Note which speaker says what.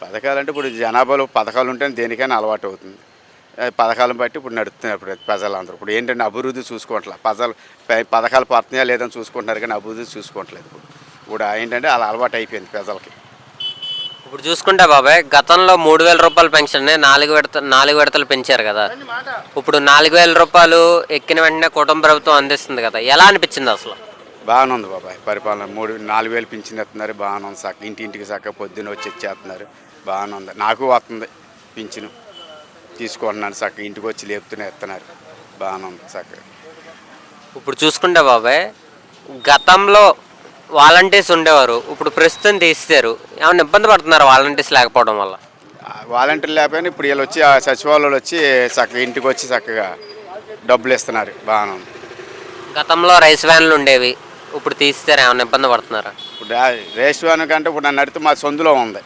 Speaker 1: పథకాలంటే ఇప్పుడు జనాభాలో పథకాలు ఉంటేనే దేనికైనా అలవాటు అవుతుంది. పథకాలను బట్టి ఇప్పుడు నడుస్తున్నారు ఇప్పుడు ప్రజలందరూ. ఇప్పుడు ఏంటంటే అభివృద్ధి చూసుకోవట్లేదు. పథకాలు పడుతున్నాయా లేదని చూసుకుంటున్నారు కానీ అభివృద్ధి చూసుకోవట్లేదు. ఇప్పుడు ఏంటంటే అలా అలవాటు అయిపోయింది ప్రజలకి.
Speaker 2: ఇప్పుడు చూసుకుంటే బాబాయ్, గతంలో 3,000 రూపాయల పెన్షన్ 4 విడతలు పెంచారు కదా. ఇప్పుడు 4,000 రూపాయలు ఎక్కిన వెంటనే కుటుంబ ప్రభుత్వం అందిస్తుంది కదా, ఎలా అనిపించింది అసలు?
Speaker 1: బాగానే ఉంది బాబాయ్ పరిపాలన. 4,000 పింఛన్ ఇస్తున్నారు, బాగానే ఉంది. ఇంటింటికి చక్కగా పొద్దున్న వచ్చి ఇచ్చేస్తున్నారు, బాగానే ఉంది. నాకు వస్తుంది పింఛను, తీసుకుంటున్నాను చక్కగా, ఇంటికి వచ్చి లేపుతూనే ఇస్తున్నారు, బాగానే ఉంది చక్కగా.
Speaker 2: ఇప్పుడు చూసుకుంటే బాబాయ్, గతంలో వాలంటీర్స్ ఉండేవారు, ఇప్పుడు ప్రస్తుతం తీస్తారు. ఏమైనా ఇబ్బంది పడుతున్నారు వాలంటీర్స్ లేకపోవడం వల్ల?
Speaker 1: వాలంటీర్లు లేకపోయినా ఇప్పుడు వీళ్ళు వచ్చి సచివాలయాలు వచ్చి చక్కగా ఇంటికి వచ్చి చక్కగా డబ్బులు ఇస్తున్నారు, బాగానే ఉంది.
Speaker 2: గతంలో రైస్ వ్యాన్లు ఉండేవి, ఇప్పుడు తీస్తారు. ఏమైనా ఇబ్బంది పడుతున్నారా?
Speaker 1: ఇప్పుడు రేషన్ కంటే ఇప్పుడు నన్ను అడిగితే మా సొందులో ఉంది.